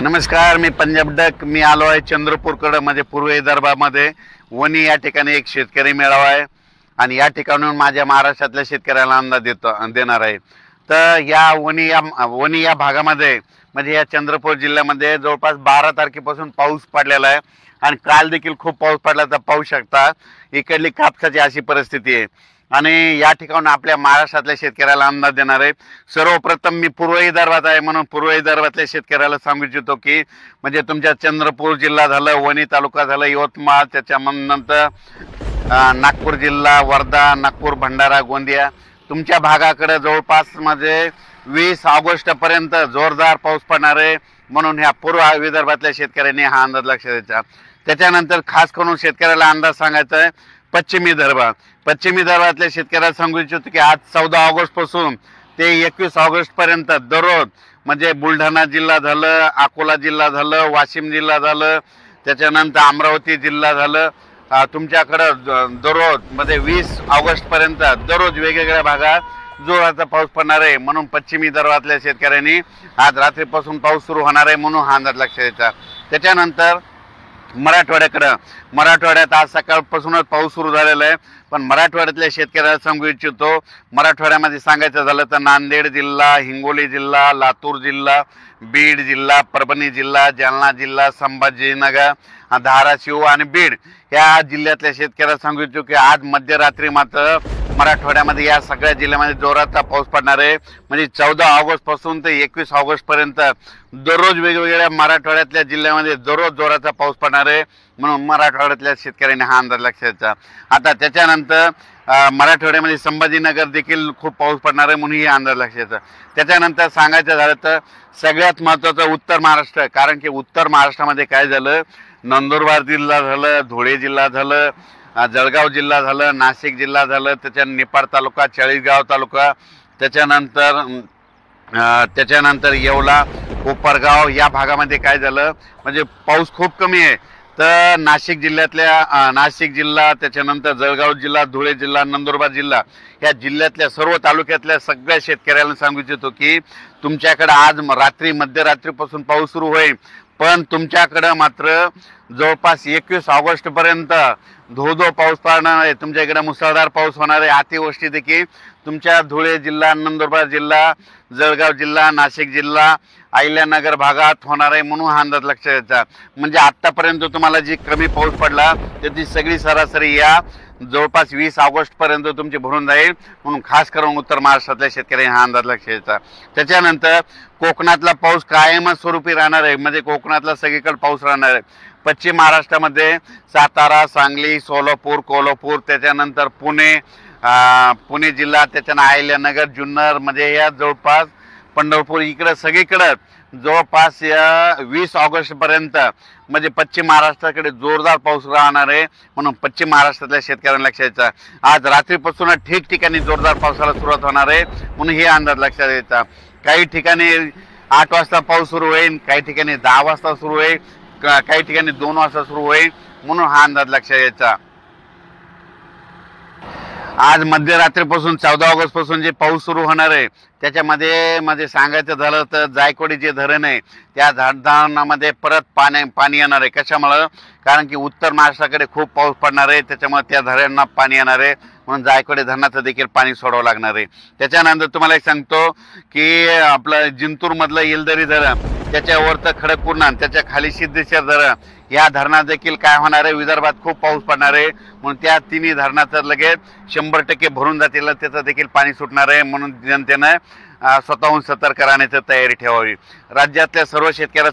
नमस्कार, मी पंजाब डक. मी आलो आहे चंद्रपूरकडे, म्हणजे पूर्व विदर्भामध्ये वणी या ठिकाणी एक शेतकरी मेळावा आहे आणि या ठिकाणून माझ्या महाराष्ट्रातल्या शेतकऱ्याला अंदाज देणार आहे. तर या वणी या भागामध्ये म्हणजे या चंद्रपूर जिल्ह्यामध्ये जवळपास 12 तारखेपासून पाऊस पडलेला आहे आणि काल देखील खूप पाऊस पडला. तर पाहू शकता इकडली कापसाची अशी परिस्थिती आहे आणि या ठिकाणी आपल्या महाराष्ट्रातल्या शेतकऱ्याला अंदाज देणार आहे. सर्वप्रथम मी पूर्व विदर्भात आहे म्हणून पूर्व विदर्भातल्या शेतकऱ्याला सांगू इच्छितो की म्हणजे तुमच्या चंद्रपूर जिल्हा झालं, वणी तालुका झालं, यवतमाळ, त्याच्यानंतर नागपूर जिल्हा, वर्धा, नागपूर, भंडारा, गोंदिया, तुमच्या भागाकडे जवळपास म्हणजे 20 ऑगस्टपर्यंत जोरदार पाऊस पडणार आहे. म्हणून ह्या पूर्व विदर्भातल्या शेतकऱ्यांनी हा अंदाज लक्षात द्यायचा. त्याच्यानंतर खास करून शेतकऱ्याला अंदाज सांगायचा आहे पश्चिमी विदर्भातल्या शेतकऱ्याला सांगू इच्छितो की आज 14 ऑगस्टपासून ते 21 ऑगस्टपर्यंत दररोज म्हणजे बुलढाणा जिल्हा झालं, अकोला जिल्हा झालं, वाशिम जिल्हा झालं, त्याच्यानंतर अमरावती जिल्हा झालं, तुमच्याकडं दररोज म्हणजे 20 ऑगस्टपर्यंत दररोज वेगवेगळ्या भागात जोराचा पाऊस पडणार आहे. म्हणून पश्चिमी विदर्भातल्या शेतकऱ्यांनी आज रात्रीपासून पाऊस सुरू होणार आहे म्हणून हा अंदाज लक्षात द्यायचा. त्याच्यानंतर मराठवाड्यात आज सकाळपासूनच पाऊस सुरू झालेला आहे. पण मराठवाड्यातल्या शेतकऱ्याला सांगू इच्छितो, मराठवाड्यामध्ये सांगायचं झालं तर नांदेड जिल्हा, हिंगोली जिल्हा, लातूर जिल्हा, बीड जिल्हा, परभणी जिल्हा, जालना जिल्हा, संभाजीनगर, धाराशिव आणि बीड या जिल्ह्यातल्या शेतकऱ्याला सांगू इच्छितो की आज मध्यरात्री मात्र मराठवाड्यामध्ये या सगळ्या जिल्ह्यामध्ये जोराचा पाऊस पडणार आहे. म्हणजे 14 ऑगस्टपासून ते 21 ऑगस्टपर्यंत दररोज वेगवेगळ्या मराठवाड्यातल्या जिल्ह्यामध्ये दररोज जोराचा पाऊस पडणार आहे. म्हणून मराठवाड्यातल्या शेतकऱ्यांनी हा अंदाज लक्षात द्यायचा. आता त्याच्यानंतर मराठवाड्यामध्ये संभाजीनगर देखील खूप पाऊस पडणार आहे म्हणून ही अंदाज लक्षात द्यायचा. त्याच्यानंतर सांगायचं झालं तर सगळ्यात महत्त्वाचं उत्तर महाराष्ट्र, कारण की उत्तर महाराष्ट्रामध्ये काय झालं, नंदुरबार जिल्हा झालं, धुळे जिल्हा झालं, जळगाव जिल्हा झालं, नाशिक जिल्हा झालं, त्याच्यानंतर निपाड तालुका, चाळीसगाव तालुका, त्याच्यानंतर येवला, कोपरगाव या भागामध्ये काय झालं म्हणजे पाऊस खूप कमी आहे. तर नाशिक जिल्हा, त्याच्यानंतर जळगाव जिल्हा, धुळे जिल्हा, नंदुरबार जिल्हा या जिल्ह्यातल्या सर्व तालुक्यातल्या सगळ्या शेतकऱ्यांना सांगू इच्छितो की तुमच्याकडे आज मध्यरात्रीपासून पाऊस सुरू होईल. पण तुमच्याकडं मात्र जवळपास 21 ऑगस्टपर्यंत धो पाऊस पडणार आहे. तुमच्या इकडे मुसळधार पाऊस होणार आहे. अतिवृष्टी देखील तुमच्या धुळे जिल्हा, नंदुरबार जिल्हा, जळगाव जिल्हा, नाशिक जिल्हा, अहिल्यानगर भागात होणार आहे म्हणून हा अंदाज लक्षात द्यायचा. म्हणजे आत्तापर्यंत तुम्हाला जी कमी पाऊस पडला त्याची सगळी सरासरी या जवळपास 20 ऑगस्टपर्यंत तुमची भरून जाईल. म्हणून खास करून उत्तर महाराष्ट्रातल्या शेतकऱ्यांनी हा अंदाज लक्षात द्यायचा. त्याच्यानंतर कोकणातला पाऊस कायमच स्वरूपी राहणार आहे. म्हणजे कोकणातला सगळीकडे पाऊस राहणार आहे. पश्चिम महाराष्ट्रामध्ये सातारा, सांगली, सोलापूर, कोल्हापूर, त्याच्यानंतर पुणे जिल्हा, त्याच्यानं अहिल्यानगर, जुन्नर म्हणजे या जवळपास पंढरपूर इकडं सगळीकडं जवळपास या 20 ऑगस्टपर्यंत म्हणजे पश्चिम महाराष्ट्राकडे जोरदार पाऊस राहणार आहे. म्हणून पश्चिम महाराष्ट्रातल्या शेतकऱ्यांना लक्षात द्यायचा. आज रात्रीपासूनच ठिकठिकाणी जोरदार पावसाला सुरुवात होणार आहे म्हणून हे अंदाज लक्षात द्यायचा. काही ठिकाणी 8 वाजता पाऊस सुरू होईल, काही ठिकाणी 10 वाजता सुरू होईल, काही ठिकाणी 2 वाजता सुरू होईल म्हणून हा अंदाज लक्षात द्यायचा. आज मध्यरात्रीपासून 14 ऑगस्टपासून जे पाऊस सुरू होणार आहे त्याच्यामध्ये सांगायचं झालं तर जायकवाडी जे धरण आहे त्या धरणामध्ये परत पाणी येणार आहे. कशामुळं? कारण की उत्तर महाराष्ट्राकडे खूप पाऊस पडणार आहे, त्याच्यामुळे त्या धरणांना पाणी येणार आहे. म्हणून जायकवाडी धरणाचं देखील पाणी सोडावं लागणार आहे. त्याच्यानंतर तुम्हाला एक सांगतो की आपलं जिंतूरमधलं येलदरी धरण, त्याच्यावरचं खडकपूर्णा, त्याच्या खाली सिद्धेश्वर धरण या धरणात देखील काय होणार आहे, विदर्भात खूप पाऊस पडणार आहे. म्हणून त्या तिन्ही धरणाचं लगेच 100% भरून जातील, त्याचं देखील पाणी सुटणार आहे. म्हणून जनतेनं स्वतःहून सतर्क राहण्याची तयारी ठेवावी. राज्यातल्या सर्व शेतकऱ्याला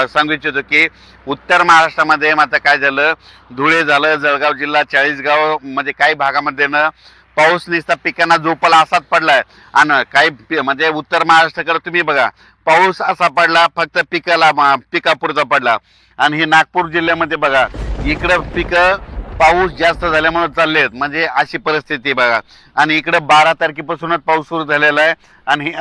सांगू इच्छितो की उत्तर महाराष्ट्रामध्ये मात्र काय झालं, धुळे झालं, जळगाव जिल्हा, चाळीसगाव म्हणजे काही भागामध्ये ना पाऊस नुसता पिकांना झोपला असाच पडलाय. आणि काही म्हणजे उत्तर महाराष्ट्राकडे तुम्ही बघा पाऊस असा पडला फक्त पिकापुरता पडला. आणि हे नागपूर जिल्ह्यामध्ये बघा इकडं पिकं पाऊस जास्त झाल्यामुळे चाललेत म्हणजे अशी परिस्थिती बघा. आणि इकडे 12 तारखेपासूनच पाऊस सुरू झालेला आहे आणि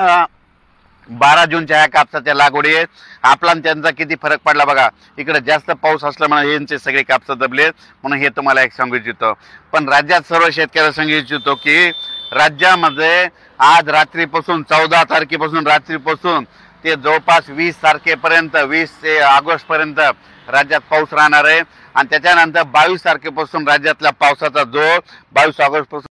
12 जूनच्या ह्या कापसाच्या लागवडी आहेत. आपला त्यांचा किती फरक पडला बघा. इकडे जास्त पाऊस असल्यामुळे यांचे सगळे कापसं दबलेत म्हणून हे तुम्हाला एक सांगू इच्छितो. पण राज्यात सर्व शेतकऱ्याला सांगू इच्छितो की राज्यामध्ये आज रात्रीपासून 14 तारखेपासून रात्रीपासून ते जवळपास 20 तारखेपर्यंत 20 ऑगस्टपर्यंत राज्यात पाऊस राहणार आहे आणि त्याच्यानंतर 22 तारखेपासून राज्यातल्या पावसाचा जोर 22 ऑगस्टपासून